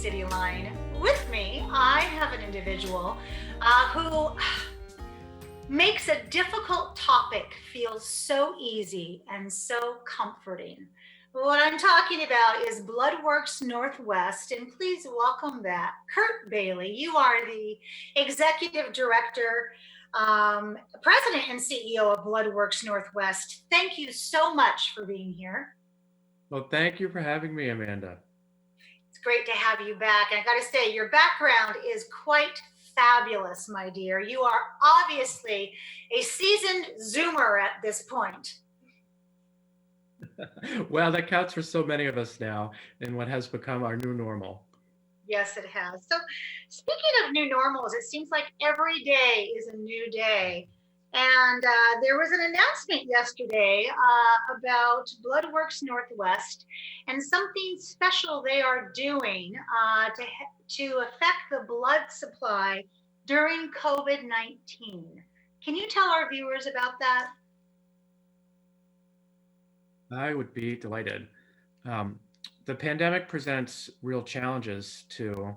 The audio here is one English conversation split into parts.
CityLine. With me, I have an individual who makes a difficult topic feel so easy and so comforting. What I'm talking about is Bloodworks Northwest, and please welcome back CURT Bailey. You are the Executive Director, President and CEO of Bloodworks Northwest. Thank you so much for being here. Well, thank you for having me, Amanda. It's great to have you back. And I got to say, your background is quite fabulous, my dear. You are obviously a seasoned Zoomer at this point. Well, that counts for so many of us now in what has become our new normal. Yes, it has. So, speaking of new normals, it seems like every day is a new day. And there was an announcement yesterday about Bloodworks Northwest and something special they are doing to affect the blood supply during COVID-19. Can you tell our viewers about that? I would be delighted. The pandemic presents real challenges to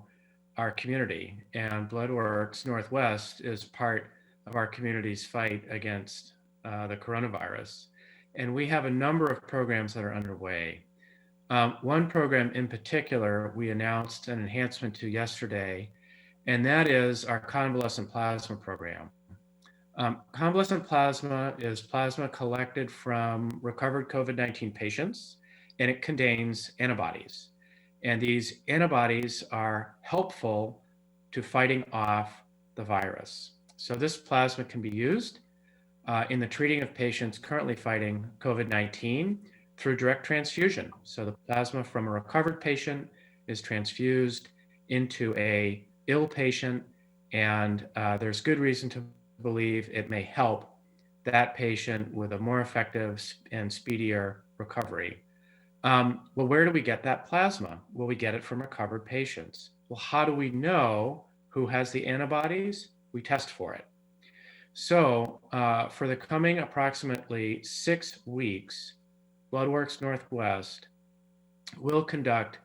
our community, and Bloodworks Northwest is part of our community's fight against the coronavirus. And we have a number of programs that are underway. One program in particular, we announced an enhancement to yesterday, and that is our convalescent plasma program. Convalescent plasma is plasma collected from recovered COVID-19 patients, and it contains antibodies. And these antibodies are helpful to fighting off the virus. So this plasma can be used in the treating of patients currently fighting COVID-19 through direct transfusion. So the plasma from a recovered patient is transfused into a ill patient, and there's good reason to believe it may help that patient with a more effective and speedier recovery. Well, where do we get that plasma? Well, we get it from recovered patients. Well, how do we know who has the antibodies? We test for it. So for the coming approximately 6 weeks, Bloodworks Northwest will conduct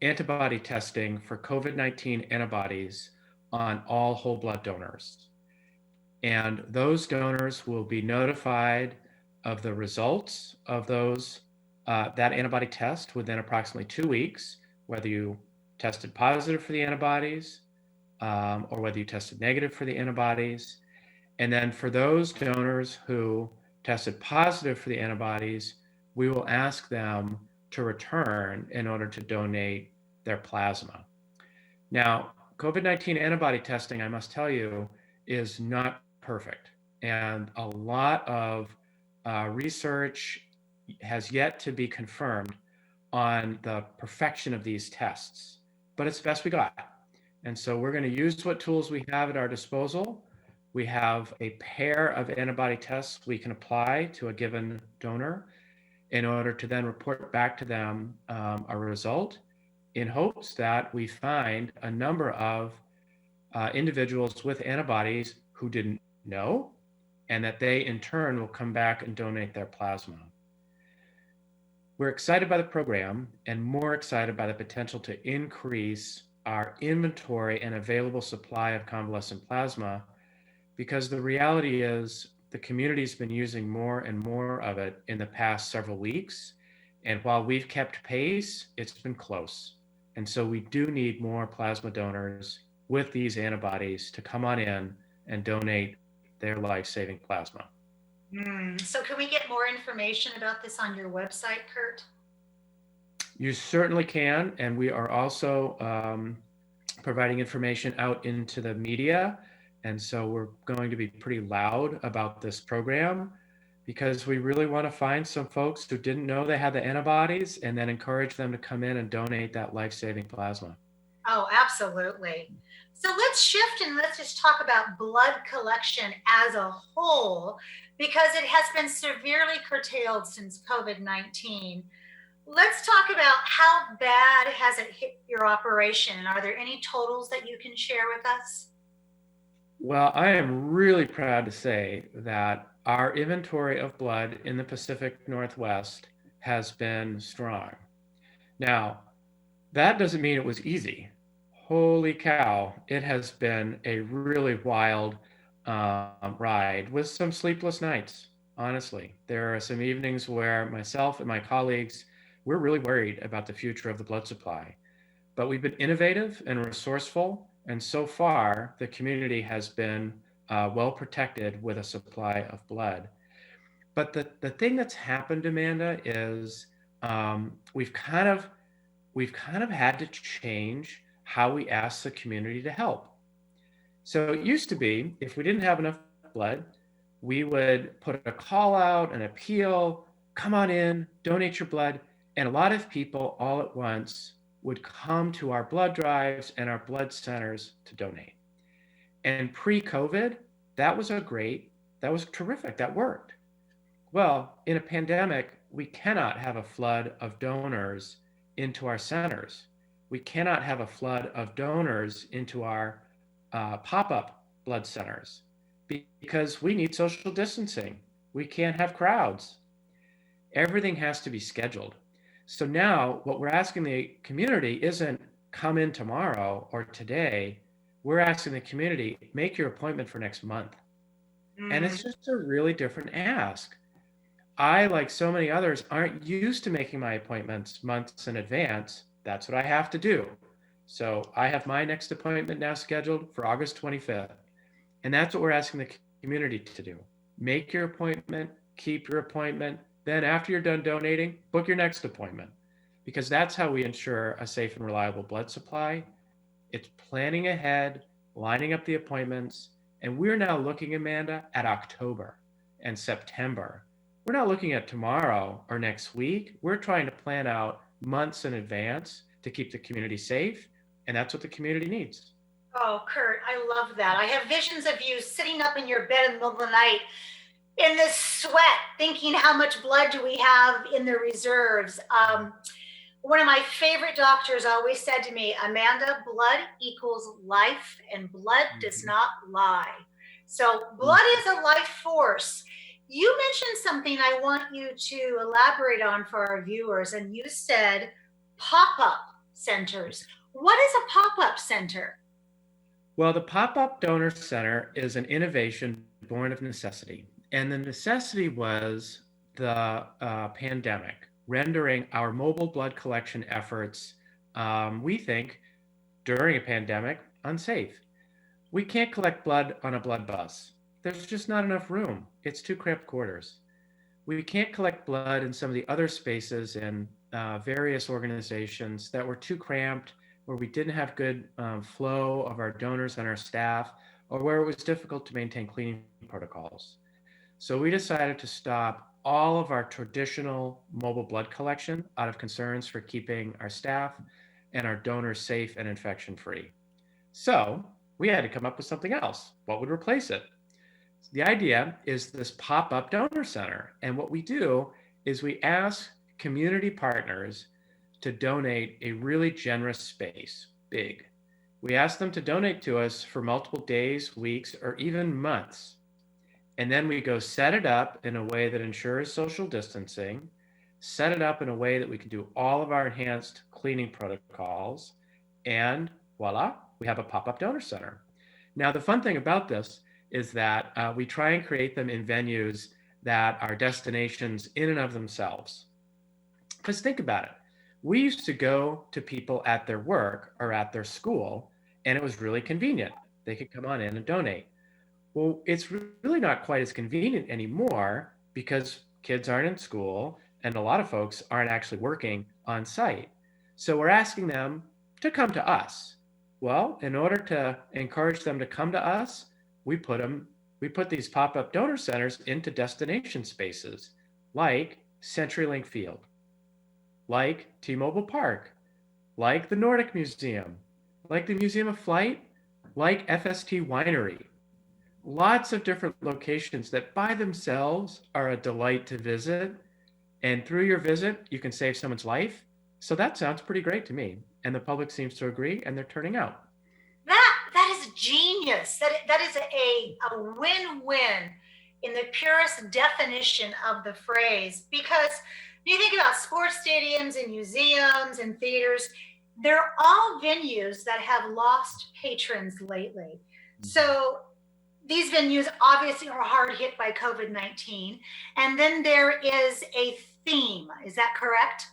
antibody testing for COVID-19 antibodies on all whole blood donors. And those donors will be notified of the results of that antibody test within approximately 2 weeks, whether you tested positive for the antibodies or whether you tested negative for the antibodies. And then for those donors who tested positive for the antibodies, we will ask them to return in order to donate their plasma. Now, COVID-19 antibody testing, I must tell you, is not perfect. And a lot of research has yet to be confirmed on the perfection of these tests, but it's the best we got. And so we're going to use what tools we have at our disposal. We have a pair of antibody tests we can apply to a given donor in order to then report back to them a result in hopes that we find a number of individuals with antibodies who didn't know, and that they in turn will come back and donate their plasma. We're excited by the program and more excited by the potential to increase our inventory and available supply of convalescent plasma, because the reality is the community's been using more and more of it in the past several weeks. And while we've kept pace, it's been close. And so we do need more plasma donors with these antibodies to come on in and donate their life-saving plasma. So can we get more information about this on your website, CURT? You certainly can. And we are also providing information out into the media. And so we're going to be pretty loud about this program because we really want to find some folks who didn't know they had the antibodies and then encourage them to come in and donate that life-saving plasma. Oh, absolutely. So let's shift and let's just talk about blood collection as a whole, because it has been severely curtailed since COVID-19. Let's talk about how bad has it hit your operation? Are there any totals that you can share with us? Well, I am really proud to say that our inventory of blood in the Pacific Northwest has been strong. Now, that doesn't mean it was easy. Holy cow, it has been a really wild ride with some sleepless nights. Honestly, there are some evenings where myself and my colleagues, we're really worried about the future of the blood supply. But we've been innovative and resourceful, and so far the community has been well protected with a supply of blood. But the thing that's happened, Amanda, is we've kind of had to change how we ask the community to help. So it used to be if we didn't have enough blood, we would put a call out, an appeal, come on in, donate your blood. And a lot of people all at once would come to our blood drives and our blood centers to donate. And pre COVID, that was terrific, that worked. Well, in a pandemic, we cannot have a flood of donors into our centers. We cannot have a flood of donors into our pop up blood centers because we need social distancing. We can't have crowds. Everything has to be scheduled. So now, what we're asking the community isn't come in tomorrow or today. We're asking the community, make your appointment for next month. And it's just a really different ask. I, like so many others, aren't used to making my appointments months in advance. That's what I have to do. So I have my next appointment now scheduled for August 25th. And that's what we're asking the community to do. Make your appointment, keep your appointment. Then, after you're done donating, book your next appointment because that's how we ensure a safe and reliable blood supply. It's planning ahead, lining up the appointments. And we're now looking, Amanda, at October and September. We're not looking at tomorrow or next week. We're trying to plan out months in advance to keep the community safe. And that's what the community needs. Oh, Kurt, I love that. I have visions of you sitting up in your bed in the middle of the night in this sweat, thinking how much blood do we have in the reserves. One of my favorite doctors always said to me, Amanda, blood equals life and blood does not lie. So blood is a life force. You mentioned something I want you to elaborate on for our viewers, and you said pop-up centers. What is a pop-up center? Well, the Pop-Up Donor Center is an innovation born of necessity. And the necessity was the pandemic, rendering our mobile blood collection efforts, we think, during a pandemic, unsafe. We can't collect blood on a blood bus. There's just not enough room. It's too cramped quarters. We can't collect blood in some of the other spaces in various organizations that were too cramped, where we didn't have good flow of our donors and our staff, or where it was difficult to maintain cleaning protocols. So we decided to stop all of our traditional mobile blood collection out of concerns for keeping our staff and our donors safe and infection free. So we had to come up with something else. What would replace it? The idea is this pop-up donor center. And what we do is we ask community partners to donate a really generous space, big. We ask them to donate to us for multiple days, weeks, or even months. And then we go set it up in a way that ensures social distancing, set it up in a way that we can do all of our enhanced cleaning protocols, and voila, we have a pop-up donor center. Now, the fun thing about this is that we try and create them in venues that are destinations in and of themselves. Because think about it. We used to go to people at their work or at their school, and it was really convenient. They could come on in and donate. Well, it's really not quite as convenient anymore because kids aren't in school and a lot of folks aren't actually working on site. So we're asking them to come to us. Well, in order to encourage them to come to us, we put these pop-up donor centers into destination spaces like CenturyLink Field, like T-Mobile Park, like the Nordic Museum, like the Museum of Flight, like FST Winery. Lots of different locations that by themselves are a delight to visit. And through your visit, you can save someone's life. So that sounds pretty great to me. And the public seems to agree, and they're turning out. That is genius. That is a win-win in the purest definition of the phrase. Because when you think about sports stadiums and museums and theaters, they're all venues that have lost patrons lately. So these venues obviously are hard hit by COVID-19. And then there is a theme. Is that correct?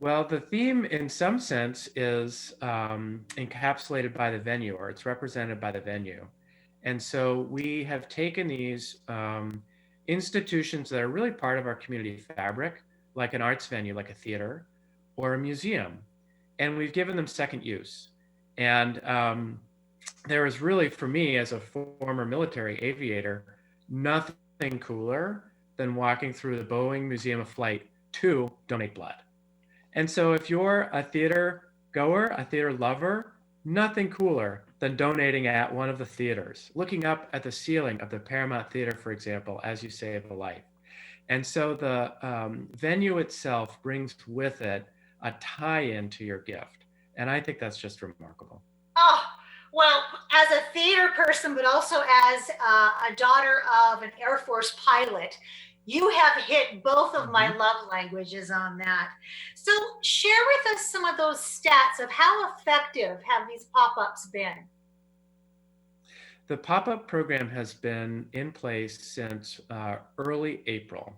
Well, the theme in some sense is encapsulated by the venue, or it's represented by the venue. And so we have taken these institutions that are really part of our community fabric, like an arts venue, like a theater or a museum, and we've given them second use. And there is really, for me as a former military aviator, nothing cooler than walking through the Boeing Museum of Flight to donate blood. And so if you're a theater goer, a theater lover, nothing cooler than donating at one of the theaters, looking up at the ceiling of the Paramount Theater, for example, as you save a life. And so the venue itself brings with it a tie-in to your gift. And I think that's just remarkable. Oh, well, as a theater person, but also as a daughter of an Air Force pilot, you have hit both of my love languages on that. So share with us some of those stats of how effective have these pop-ups been? The pop-up program has been in place since early April,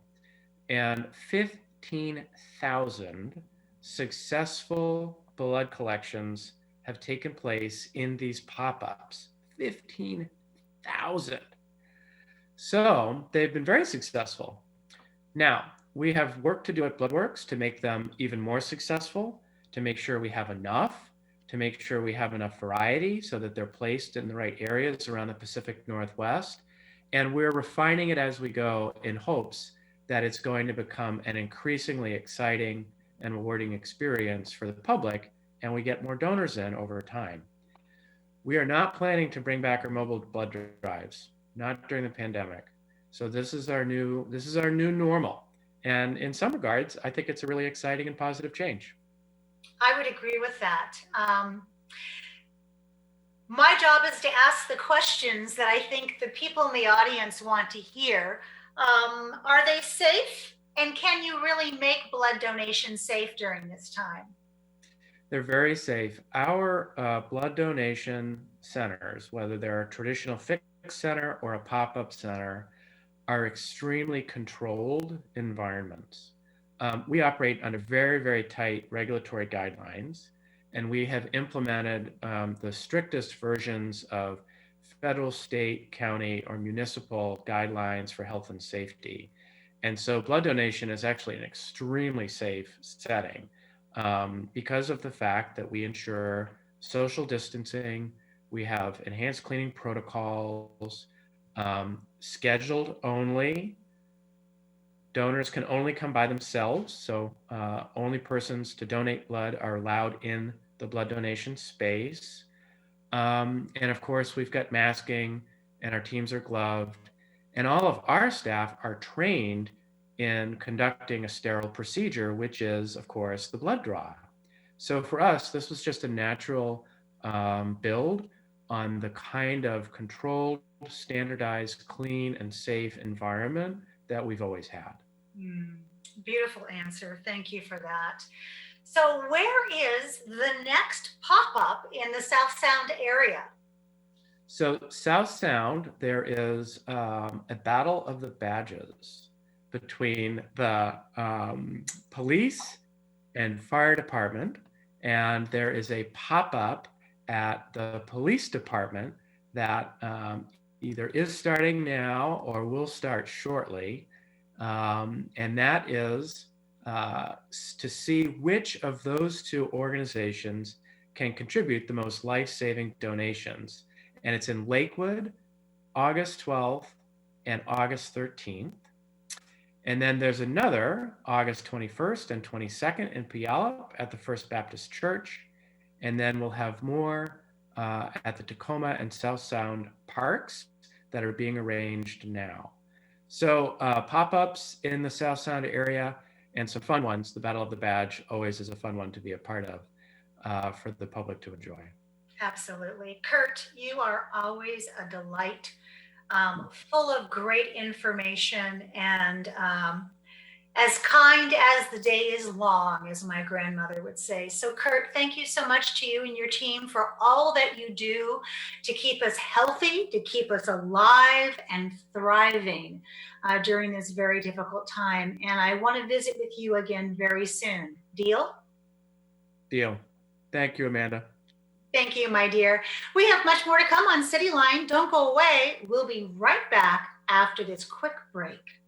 and 15,000 successful blood collections have taken place in these pop-ups. 15,000. So they've been very successful. Now, we have work to do at Bloodworks to make them even more successful, to make sure we have enough, to make sure we have enough variety so that they're placed in the right areas around the Pacific Northwest. And we're refining it as we go in hopes that it's going to become an increasingly exciting and rewarding experience for the public, and we get more donors in over time. We are not planning to bring back our mobile blood drives, not during the pandemic. So this is our new normal. And in some regards, I think it's a really exciting and positive change. I would agree with that. My job is to ask the questions that I think the people in the audience want to hear. Are they safe? And can you really make blood donation safe during this time? They're very safe. Our blood donation centers, whether they're a traditional fixed center or a pop-up center, are extremely controlled environments. We operate under very, very tight regulatory guidelines, and we have implemented the strictest versions of federal, state, county, or municipal guidelines for health and safety. And so blood donation is actually an extremely safe setting because of the fact that we ensure social distancing, we have enhanced cleaning protocols, scheduled only. Donors can only come by themselves, so only persons to donate blood are allowed in the blood donation space. And of course, we've got masking, and our teams are gloved, and all of our staff are trained in conducting a sterile procedure, which is, of course, the blood draw. So for us, this was just a natural build on the kind of controlled, standardized, clean, and safe environment that we've always had. Beautiful answer. Thank you for that. So where is the next pop-up in the South Sound area? So South Sound, there is a battle of the badges between the police and fire department, and there is a pop-up at the police department that either is starting now or will start shortly. And that is to see which of those two organizations can contribute the most life-saving donations. And it's in Lakewood, August 12th and August 13th. And then there's another August 21st and 22nd in Puyallup at the First Baptist Church. And then we'll have more at the Tacoma and South Sound parks that are being arranged now. So pop-ups in the South Sound area and some fun ones. The Battle of the Badge always is a fun one to be a part of for the public to enjoy. Absolutely. CURT, you are always a delight, full of great information. And As kind as the day is long, as my grandmother would say. So, Kurt, thank you so much to you and your team for all that you do to keep us healthy, to keep us alive and thriving during this very difficult time. And I want to visit with you again very soon. Deal? Deal. Thank you, Amanda. Thank you, my dear. We have much more to come on CityLine. Don't go away. We'll be right back after this quick break.